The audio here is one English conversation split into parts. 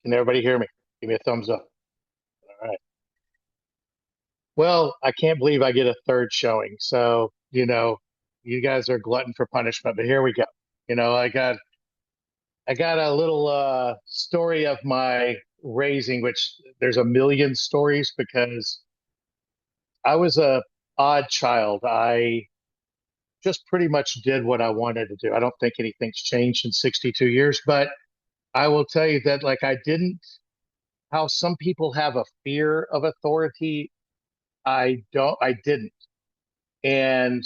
Can everybody hear me? Give me a thumbs up. All right. Well, I can't believe I get a third showing. So, you guys are glutton for punishment, but here we go. I got a little story of my raising, which there's a million stories because I was a odd child. I just pretty much did what I wanted to do. I don't think anything's changed in 62 years, but I will tell you that like I didn't how some people have a fear of authority. I didn't. And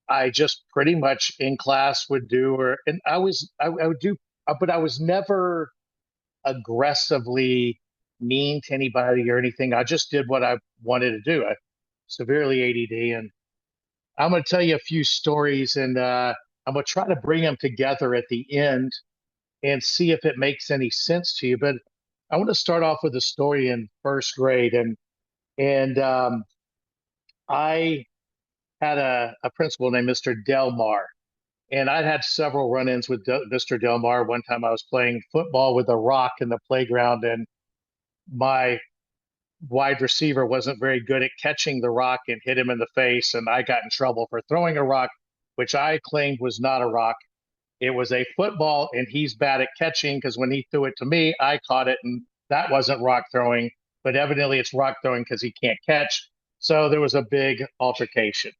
I just pretty much in class would do, and I would do, but I was never aggressively mean to anybody or anything. I just did what I wanted to do. I severely ADD. And I'm going to tell you a few stories and I'm going to try to bring them together at the end and see if it makes any sense to you. But I want to start off with a story in first grade. And I had a principal named Mr. Delmar. And I'd had several run-ins with Mr. Delmar. One time I was playing football with a rock in the playground, and my wide receiver wasn't very good at catching the rock and hit him in the face. And I got in trouble for throwing a rock, which I claimed was not a rock. It was a football, and he's bad at catching because when he threw it to me, I caught it, and that wasn't rock throwing. But evidently, it's rock throwing because he can't catch. So there was a big altercation.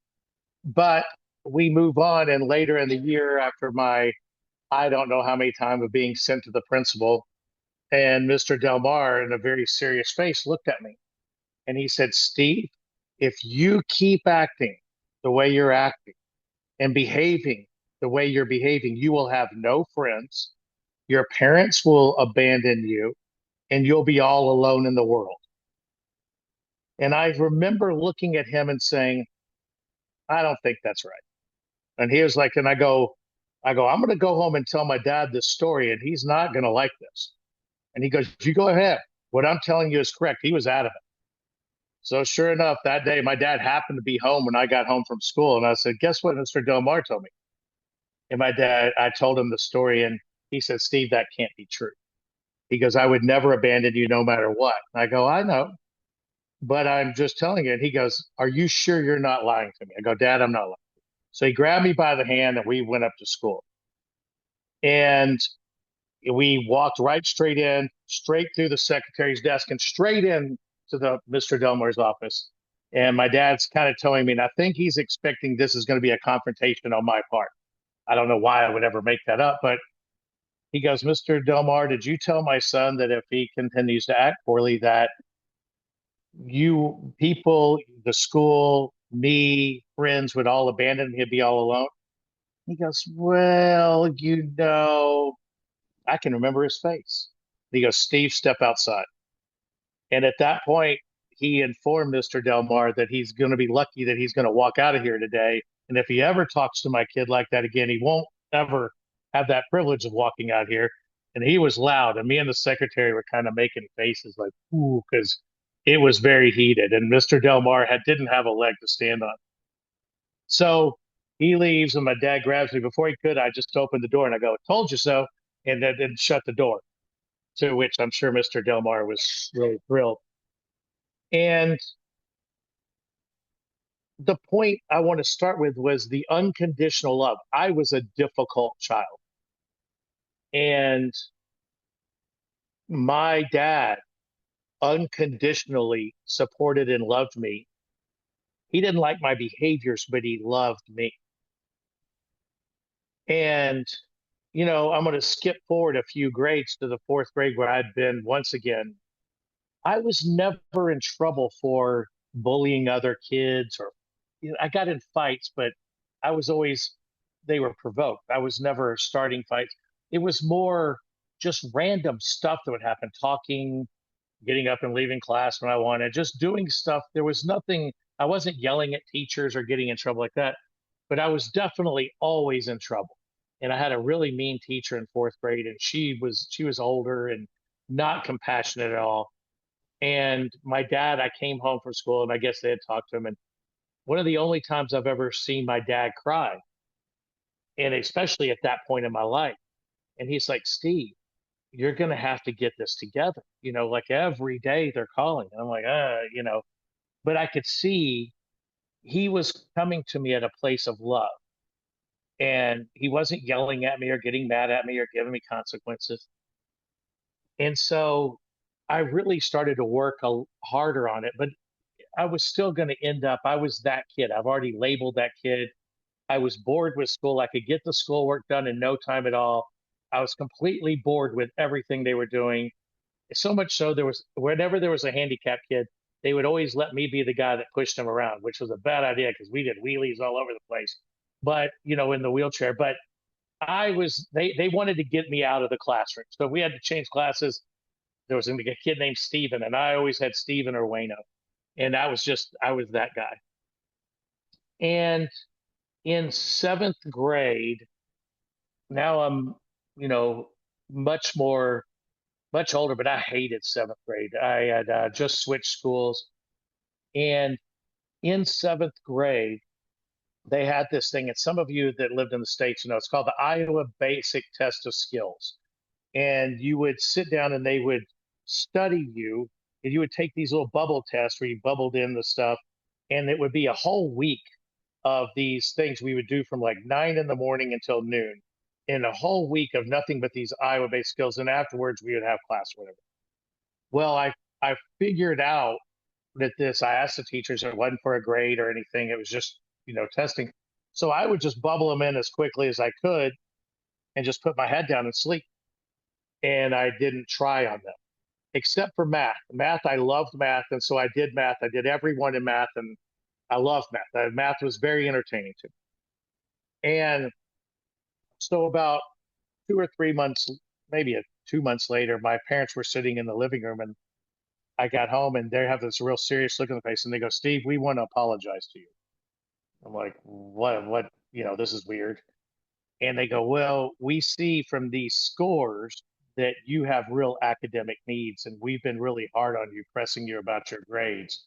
But we move on, and later in the year, after my I don't know how many times of being sent to the principal, and Mr. Delmar, in a very serious face, looked at me and he said, "Steve, if you keep acting the way you're acting and behaving the way you're behaving, you will have no friends. Your parents will abandon you, and you'll be all alone in the world." And I remember looking at him and saying, "I don't think that's right." And he was like, and I'm going to go home and tell my dad this story, and he's not going to like this. And he goes, "You go ahead. What I'm telling you is correct." He was adamant. So sure enough, that day my dad happened to be home when I got home from school, and I said, "Guess what Mr. Delmar told me?" And I told him the story, and he said, "Steve, that can't be true." He goes, "I would never abandon you no matter what." And I go, "I know, but I'm just telling you." And he goes, "Are you sure you're not lying to me?" I go, "Dad, I'm not lying." So he grabbed me by the hand and we went up to school. And we walked right straight in, straight through the secretary's desk, and straight in to the Mr. Delmar's office. And my dad's kind of telling me, and I think he's expecting this is going to be a confrontation on my part. I don't know why I would ever make that up, but he goes, "Mr. Delmar, did you tell my son that if he continues to act poorly, that you people, the school, me, friends would all abandon him, he'd be all alone?" He goes, "Well, I can remember his face." He goes, "Steve, step outside." And at that point, he informed Mr. Delmar that he's going to be lucky that he's going to walk out of here today. And if he ever talks to my kid like that again, he won't ever have that privilege of walking out here. And he was loud. And me and the secretary were kind of making faces like, ooh, because it was very heated. And Mr. Delmar didn't have a leg to stand on. So he leaves, and my dad grabs me. Before he could, I just opened the door and I go, "Told you so." And then shut the door, to which I'm sure Mr. Delmar was really thrilled. And the point I want to start with was the unconditional love. I was a difficult child, and my dad unconditionally supported and loved me. He didn't like my behaviors, but he loved me. And, I'm going to skip forward a few grades to the fourth grade where I'd been once again. I was never in trouble for bullying other kids or, I got in fights, but I was always, they were provoked. I was never starting fights. It was more just random stuff that would happen, talking, getting up and leaving class when I wanted, just doing stuff. There was nothing, I wasn't yelling at teachers or getting in trouble like that, but I was definitely always in trouble. And I had a really mean teacher in fourth grade, and she was older and not compassionate at all. And my dad, I came home from school and I guess they had talked to him. And one of the only times I've ever seen my dad cry, and especially at that point in my life. And he's like, "Steve, you're going to have to get this together. Like every day they're calling. And I'm like, but I could see he was coming to me at a place of love, and he wasn't yelling at me or getting mad at me or giving me consequences. And so I really started to work harder on it, but I was still going to end up, I was that kid. I've already labeled that kid. I was bored with school. I could get the schoolwork done in no time at all. I was completely bored with everything they were doing. So much so, whenever there was a handicapped kid, they would always let me be the guy that pushed him around, which was a bad idea because we did wheelies all over the place. But, in the wheelchair. But they wanted to get me out of the classroom. So we had to change classes. There was a kid named Steven, and I always had Steven or Wayno. And I was that guy. And in seventh grade, now I'm, you know, much more, much older, but I hated seventh grade. I had just switched schools. And in seventh grade, they had this thing, and some of you that lived in the States, it's called the Iowa Basic Test of Skills. And you would sit down and they would study you, and you would take these little bubble tests where you bubbled in the stuff, and it would be a whole week of these things we would do from like 9 in the morning until noon, in a whole week of nothing but these Iowa based skills. And afterwards, we would have class or whatever. Well, I figured out that I asked the teachers, it wasn't for a grade or anything. It was just, testing. So I would just bubble them in as quickly as I could and just put my head down and sleep. And I didn't try on them except for math. Math, I loved math. And so I did math. I did everyone in math, and I loved math. Math was very entertaining to me. And so about 2 or 3 months, maybe 2 months later, my parents were sitting in the living room, and I got home, and they have this real serious look on the face, and they go, "Steve, we want to apologize to you." I'm like, what, this is weird. And they go, "Well, we see from these scores that you have real academic needs, and we've been really hard on you, pressing you about your grades.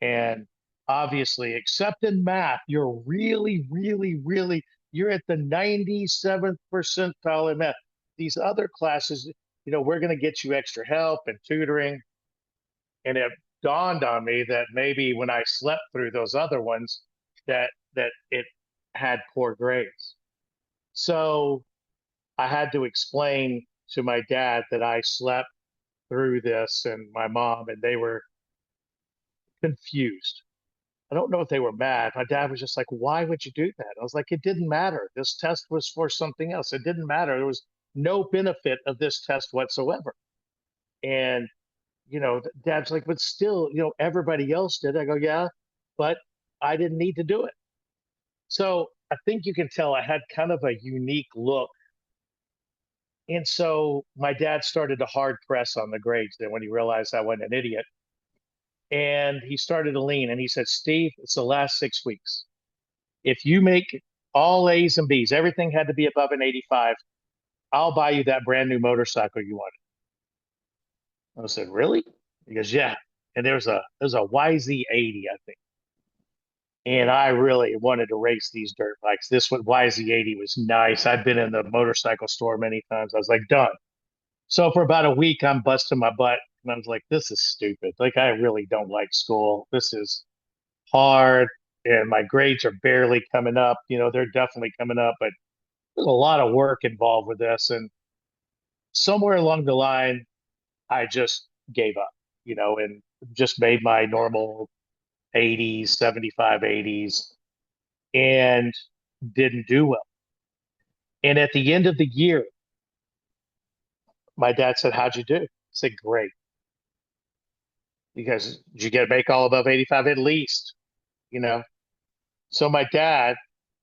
And obviously, except in math, you're really, really, really, you're at the 97th percentile in math. These other classes, we're going to get you extra help and tutoring." And it dawned on me that maybe when I slept through those other ones, that it had poor grades. So I had to explain to my dad that I slept through this, and my mom, and they were confused. I don't know if they were mad. My dad was just like, "Why would you do that?" I was like, "It didn't matter. This test was for something else. It didn't matter. There was no benefit of this test whatsoever." And, Dad's like, "But still, everybody else did." I go, "Yeah, but I didn't need to do it." So I think you can tell I had kind of a unique look. And so my dad started to hard press on the grades then when he realized I wasn't an idiot. And he started to lean, and he said, "Steve, it's the last 6 weeks. If you make all A's and B's, everything had to be above an 85, I'll buy you that brand new motorcycle you wanted." I said, "Really?" He goes, "Yeah." And there's a YZ80, I think. And I really wanted to race these dirt bikes. This one, YZ80, was nice. I'd been in the motorcycle store many times. I was like, done. So for about a week, I'm busting my butt. And I was like, this is stupid. Like, I really don't like school. This is hard. And my grades are barely coming up. They're definitely coming up, but there's a lot of work involved with this. And somewhere along the line, I just gave up, and just made my normal 80s, 75, 80s, and didn't do well. And at the end of the year, my dad said, "How'd you do?" I said, "Great." Because did you get make all above 85 at least, you know? So my dad,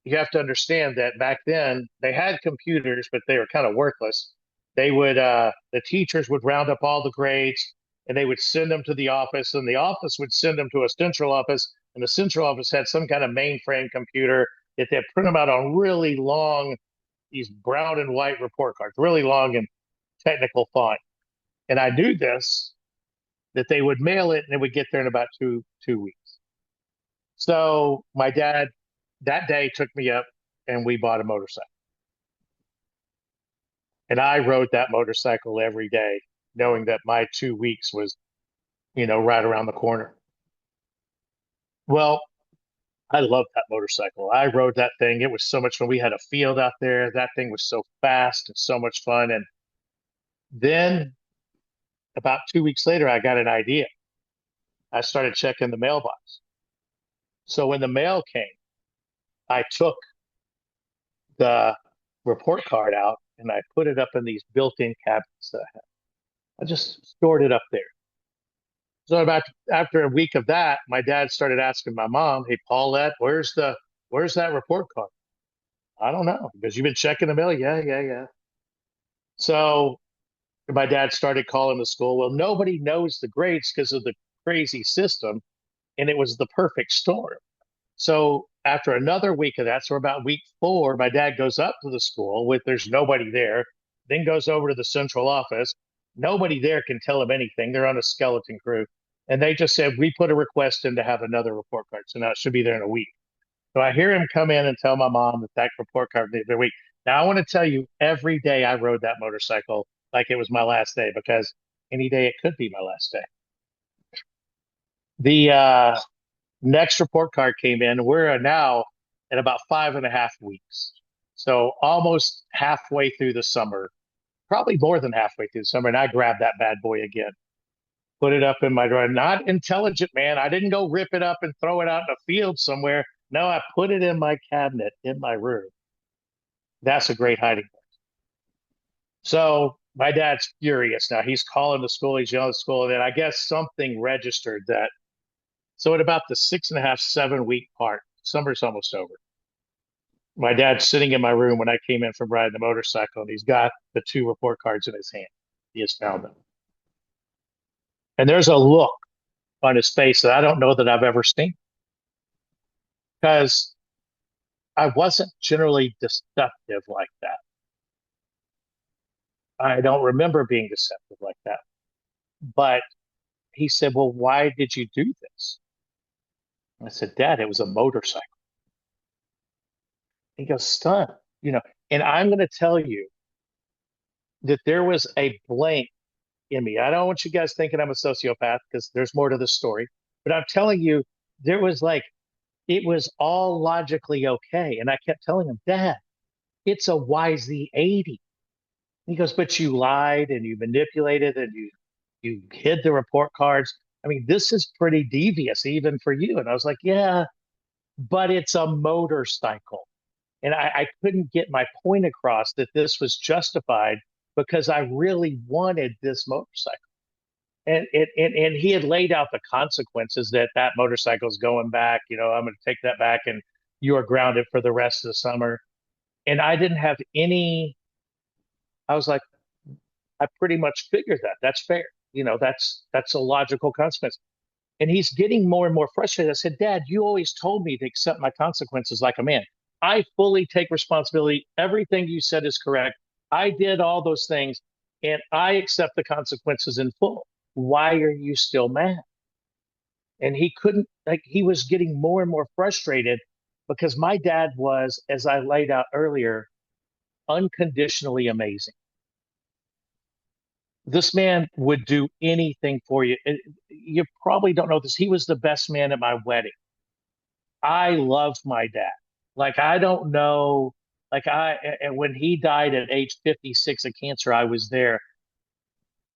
you have to understand that back then they had computers, but they were kind of worthless. The teachers would round up all the grades, and they would send them to the office, and the office would send them to a central office, and the central office had some kind of mainframe computer that they'd print them out on really long, these brown and white report cards, really long and technical font. And I knew this, that they would mail it and it would get there in about two weeks. So my dad that day took me up, and we bought a motorcycle. And I rode that motorcycle every day, knowing that my 2 weeks was, right around the corner. Well, I loved that motorcycle. I rode that thing. It was so much fun. We had a field out there. That thing was so fast and so much fun. And then about 2 weeks later, I got an idea. I started checking the mailbox. So when the mail came, I took the report card out and I put it up in these built-in cabinets that I had. I just stored it up there. So about after a week of that, my dad started asking my mom, "Hey, Paulette, where's that report card?" I don't know because you've been checking the mail. Yeah, yeah, yeah. So my dad started calling the school. Well, nobody knows the grades because of the crazy system, and it was the perfect storm. So after another week of that, so about week 4, my dad goes up to the school with there's nobody there, then goes over to the central office. Nobody there can tell him anything. They're on a skeleton crew. And they just said, we put a request in to have another report card. So now it should be there in a week. So I hear him come in and tell my mom that that report card needs a week. Now I want to tell you, every day I rode that motorcycle like it was my last day because any day it could be my last day. The next report card came in. We're now at about 5.5 weeks. So almost halfway through the summer, probably more than halfway through the summer. And I grabbed that bad boy again, put it up in my drawer. Not intelligent, man. I didn't go rip it up and throw it out in a field somewhere. No, I put it in my cabinet in my room. That's a great hiding place. So my dad's furious now. He's calling the school, he's yelling at the school, and then I guess something registered that. So at about the 6.5, 7 week part, summer's almost over. My dad's sitting in my room when I came in from riding the motorcycle, and he's got the two report cards in his hand. He has found them. And there's a look on his face that I don't know that I've ever seen because I wasn't generally deceptive like that. I don't remember being deceptive like that. But he said, well, why did you do this? I said, Dad, it was a motorcycle. He goes, son, and I'm going to tell you that there was a blank in me. I don't want you guys thinking I'm a sociopath because there's more to the story, but I'm telling you, there was like, it was all logically okay. And I kept telling him, Dad, it's a YZ80. He goes, but you lied and you manipulated and you hid the report cards. I mean, this is pretty devious even for you. And I was like, yeah, but it's a motorcycle. And I couldn't get my point across that this was justified because I really wanted this motorcycle. And he had laid out the consequences that that motorcycle is going back. I'm going to take that back, and you are grounded for the rest of the summer. And I didn't have any. I was like, I pretty much figured that. That's fair. That's a logical consequence. And he's getting more and more frustrated. I said, Dad, you always told me to accept my consequences like a man. I fully take responsibility. Everything you said is correct. I did all those things and I accept the consequences in full. Why are you still mad? And he couldn't, like, he was getting more and more frustrated because my dad was, as I laid out earlier, unconditionally amazing. This man would do anything for you. You probably don't know this. He was the best man at my wedding. I loved my dad. Like, I don't know, and when he died at age 56 of cancer, I was there.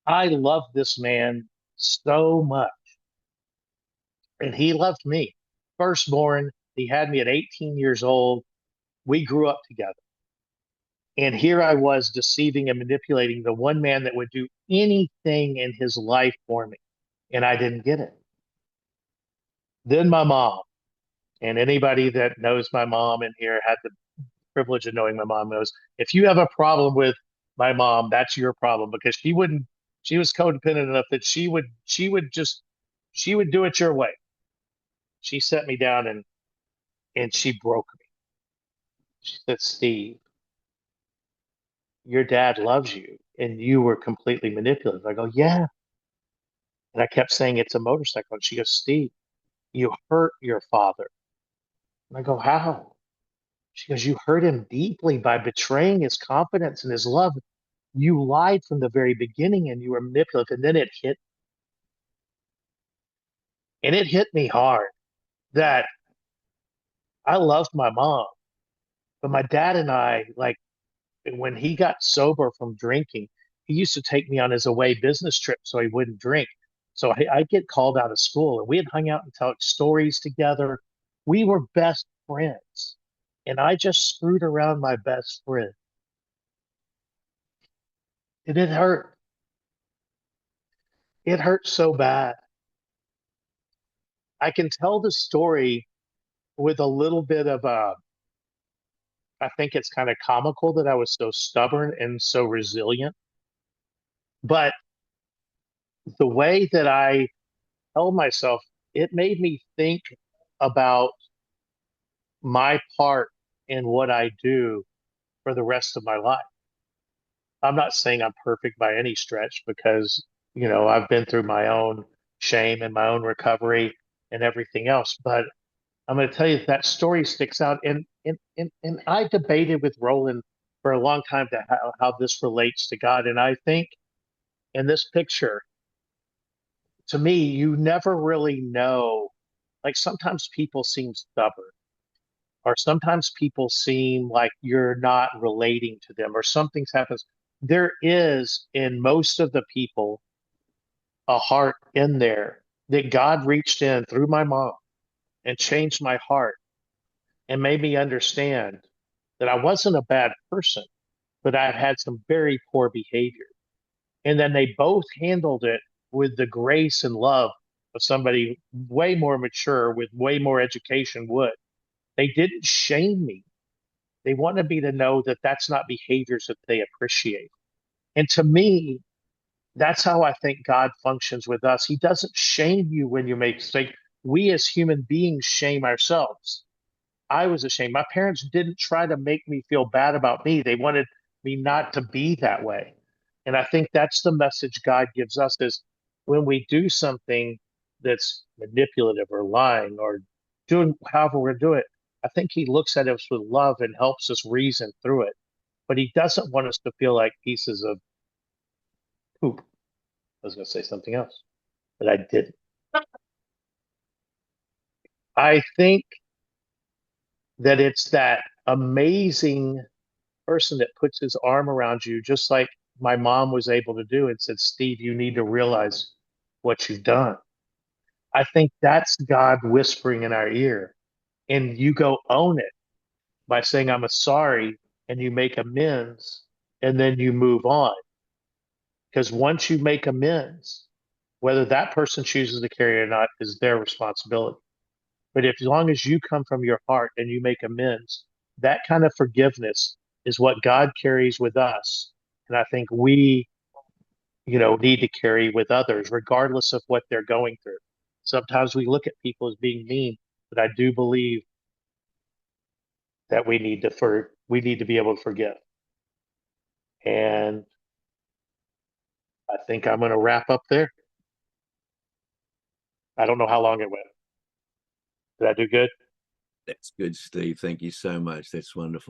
I loved this man so much. And he loved me. Firstborn, he had me at 18 years old. We grew up together. And here I was deceiving and manipulating the one man that would do anything in his life for me. And I didn't get it. Then my mom, and anybody that knows my mom in here had the privilege of knowing my mom knows if you have a problem with my mom, that's your problem because she was codependent enough that she would do it your way. She set me down and she broke me. She said, Steve, your dad loves you and you were completely manipulative. I go, yeah. And I kept saying it's a motorcycle. And she goes, Steve, you hurt your father. And I go, how? She goes, you hurt him deeply by betraying his confidence and his love. You lied from the very beginning and you were manipulative. And then it hit me hard that I loved my mom, but my dad and I, like, when he got sober from drinking, he used to take me on his away business trip so he wouldn't drink. So I'd get called out of school and we had hung out and tell stories together. We were best friends. And I just screwed around my best friend. And it hurt. It hurt so bad. I can tell the story with a little bit of I think it's kind of comical that I was so stubborn and so resilient. But the way that I held myself, it made me think about my part in what I do for the rest of my life. I'm not saying I'm perfect by any stretch because, I've been through my own shame and my own recovery and everything else. But I'm going to tell you that story sticks out. And I debated with Roland for a long time to how this relates to God. And I think in this picture, to me, you never really know. Like sometimes people seem stubborn, or sometimes people seem like you're not relating to them, or something's happens. There is in most of the people a heart in there that God reached in through my mom and changed my heart and made me understand that I wasn't a bad person, but I had some very poor behavior. And then they both handled it with the grace and love of somebody way more mature with way more education would. They didn't shame me. They wanted me to know that that's not behaviors that they appreciate. And to me, that's how I think God functions with us. He doesn't shame you when you make mistakes. We as human beings shame ourselves. I was ashamed. My parents didn't try to make me feel bad about me. They wanted me not to be that way. And I think that's the message God gives us is when we do something that's manipulative or lying or doing however we're doing it, I think he looks at us with love and helps us reason through it. But he doesn't want us to feel like pieces of poop. I was going to say something else, but I didn't. I think that it's that amazing person that puts his arm around you, just like my mom was able to do, and said, Steve, you need to realize what you've done. I think that's God whispering in our ear. And you go own it by saying, I'm a sorry, and you make amends, and then you move on. Because once you make amends, whether that person chooses to carry it or not is their responsibility. But if as long as you come from your heart and you make amends, that kind of forgiveness is what God carries with us. And I think we, need to carry with others, regardless of what they're going through. Sometimes we look at people as being mean, but I do believe that we need to be able to forgive. And I think I'm going to wrap up there. I don't know how long it went. Did I do good? That's good, Steve. Thank you so much. That's wonderful.